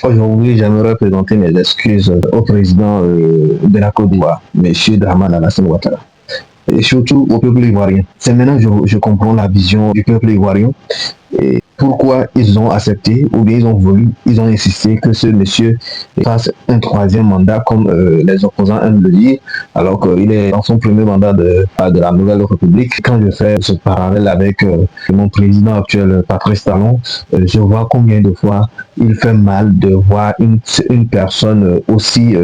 Aujourd'hui, j'aimerais présenter mes excuses au président de la Côte d'Ivoire, M. Dramane Alassane Ouattara, et surtout au peuple ivoirien. C'est maintenant que je comprends la vision du peuple ivoirien et pourquoi ils ont accepté ou bien ils ont voulu, ils ont insisté que ce monsieur fasse un troisième mandat comme les opposants aiment le dire, alors qu'il est dans son premier mandat de la Nouvelle République. Quand je fais ce parallèle avec mon président actuel, Patrice Talon, je vois combien de fois il fait mal de voir une personne aussi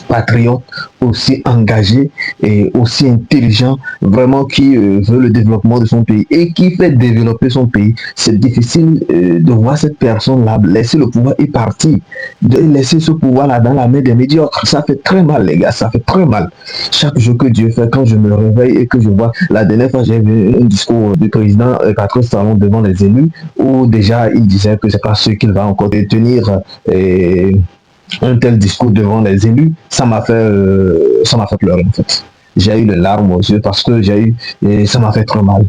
patriote, aussi engagé et aussi intelligent, vraiment qui veut le développement de son pays et qui fait développer son pays. C'est difficile de voir cette personne-là laisser le pouvoir et partir, de laisser ce pouvoir-là dans la main des médiocres. Ça fait très mal, les gars, ça fait très mal. Chaque jour que Dieu fait, quand je me réveille et que je vois, la dernière fois, j'ai vu un discours du président Patrice Talon devant les élus, où déjà il disait que c'est pas ce qu'il va encore tenir. Un tel discours devant les élus, ça m'a fait pleurer en fait. J'ai eu les larmes aux yeux parce que ça m'a fait trop mal.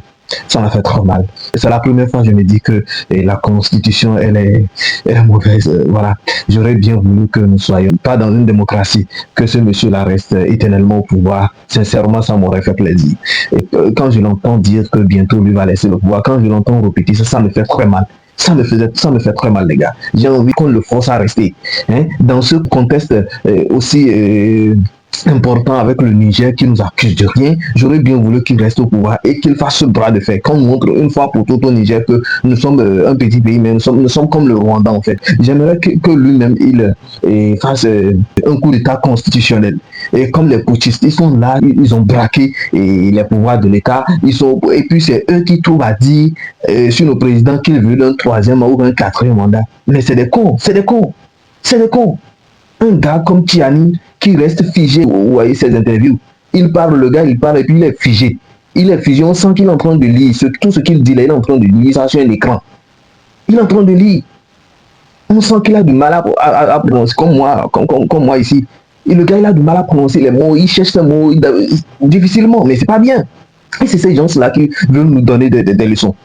Ça m'a fait trop mal. C'est la première fois que je me dis que la Constitution, elle est mauvaise. Voilà. J'aurais bien voulu que nous soyons pas dans une démocratie, que ce monsieur-là reste éternellement au pouvoir. Sincèrement, ça m'aurait fait plaisir. Et quand je l'entends dire que bientôt lui va laisser le pouvoir, quand je l'entends répéter ça, ça me fait très mal. Ça me fait très mal, les gars. J'ai envie qu'on le force à rester. Hein? Dans ce contexte aussi important avec le Niger qui nous accuse de rien, j'aurais bien voulu qu'il reste au pouvoir et qu'il fasse ce bras de fer, qu'on montre une fois pour toutes au Niger que nous sommes un petit pays, mais nous sommes comme le Rwanda en fait. J'aimerais que lui-même il fasse un coup d'état constitutionnel. Et comme les putschistes, ils sont là, ils ont braqué les pouvoirs de l'État, et puis c'est eux qui trouvent à dire sur nos présidents qu'ils veulent un troisième ou un quatrième mandat. Mais c'est des cons, c'est des cons, c'est des cons. Un gars comme Tiani qui reste figé, vous voyez ses interviews, il parle, le gars il parle et puis il est figé. Il est figé, on sent qu'il est en train de lire, tout ce qu'il dit là, il est en train de lire ça sur un écran. Il est en train de lire. On sent qu'il a du mal à prononcer, comme moi ici. Et le gars, il a du mal à prononcer les mots, il cherche les mots difficilement, mais c'est pas bien. Et c'est ces gens-là qui veulent nous donner des leçons.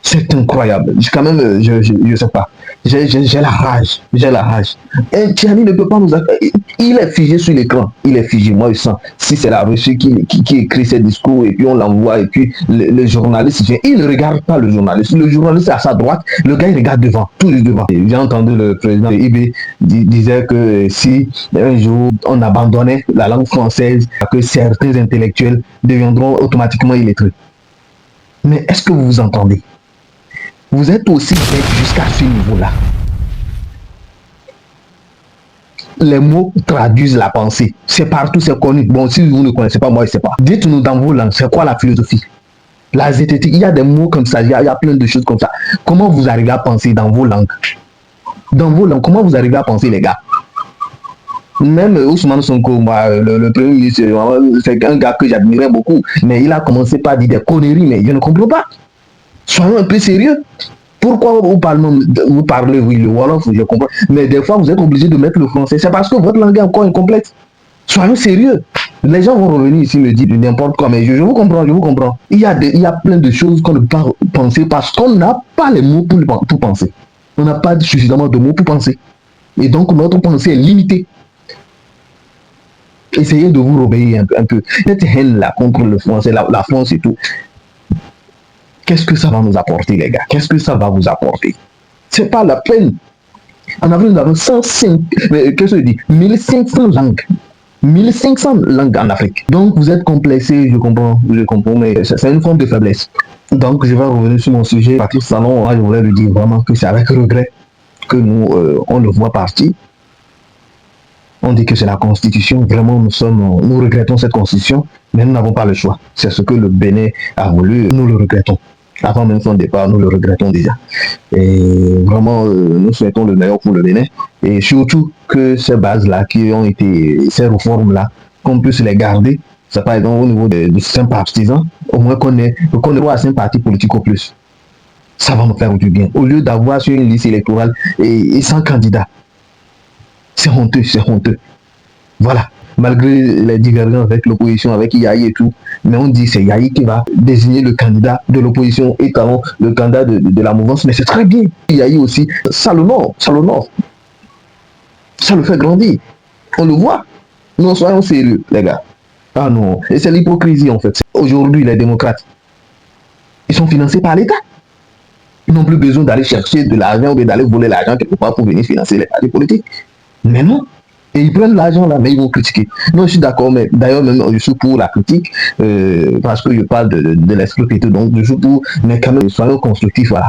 C'est incroyable. Quand même, je sais pas. J'ai la rage. J'ai la rage. Et Tiani ne peut pas nous... Il est figé sur l'écran. Il est figé. Moi, je sens. Si c'est la Russie qui écrit ses discours et puis on l'envoie et puis le journaliste vient. Il ne regarde pas le journaliste. Le journaliste est à sa droite. Le gars, il regarde devant. Tout est devant. J'ai entendu le président de IB disait que si un jour on abandonnait la langue française, que certains intellectuels deviendront automatiquement illettrés. Mais est-ce que vous vous entendez? Vous êtes aussi bête jusqu'à ce niveau-là. Les mots traduisent la pensée. C'est partout, c'est connu. Bon, si vous ne connaissez pas, moi, je ne sais pas. Dites-nous dans vos langues, c'est quoi la philosophie? La zététique, il y a des mots comme ça, il y a plein de choses comme ça. Comment vous arrivez à penser dans vos langues? Dans vos langues, comment vous arrivez à penser, les gars? Même Ousmane Sonko, moi, le premier ministre, c'est un gars que j'admirais beaucoup, mais il a commencé par dire des conneries, mais je ne comprends pas. Soyons un peu sérieux. Pourquoi vous parlez, oui, le Wolof, je comprends, mais des fois vous êtes obligé de mettre le français. C'est parce que votre langue est encore incomplète. Soyons sérieux. Les gens vont revenir ici me dire n'importe quoi, mais je vous comprends, je vous comprends. Il y a plein de choses qu'on ne peut pas penser parce qu'on n'a pas les mots pour penser. On n'a pas suffisamment de mots pour penser. Et donc notre pensée est limitée. Essayez de vous obéir un peu. Cette haine-là contre le français, la France et tout, qu'est-ce que ça va nous apporter, les gars? Qu'est-ce que ça va vous apporter? C'est pas la peine. En avril, nous avons 105, qu'est-ce que je dis? 1500 langues. 1500 langues en Afrique. Donc, vous êtes complexé, je comprends, mais c'est une forme de faiblesse. Donc, je vais revenir sur mon sujet. Patrice Talon, je voulais lui dire vraiment que c'est avec regret que nous, on le voit partir. On dit que c'est la Constitution. Vraiment, nous regrettons cette Constitution, mais nous n'avons pas le choix. C'est ce que le Bénin a voulu. Nous le regrettons. Avant même son départ, nous le regrettons déjà. Et vraiment, nous souhaitons le meilleur pour le Bénin. Et surtout que ces bases-là qui ont été, ces réformes-là, qu'on puisse les garder. C'est par exemple au niveau du système partisan, au moins qu'on ait droit à 5 partis politiques au plus. Ça va nous faire du bien. Au lieu d'avoir sur une liste électorale et 100 candidats. C'est honteux, c'est honteux. Voilà. Malgré les divergences avec l'opposition, avec Yahi et tout, mais on dit c'est Yahi qui va désigner le candidat de l'opposition et Talon le candidat de la mouvance, mais c'est très bien. Yahi aussi, ça l'honore. Ça le fait grandir. On le voit. Non, soyons sérieux, les gars. Ah non, et c'est l'hypocrisie en fait. Aujourd'hui, les démocrates, ils sont financés par l'État. Ils n'ont plus besoin d'aller chercher de l'argent ou d'aller voler l'argent quelque part pour venir financer les partis politiques. Mais non. Et ils prennent l'argent là, mais ils vont critiquer. Non, je suis d'accord, mais d'ailleurs, je suis pour la critique, parce que je parle de l'esprit critique, donc je suis pour, mais quand même, soyons constructifs, voilà.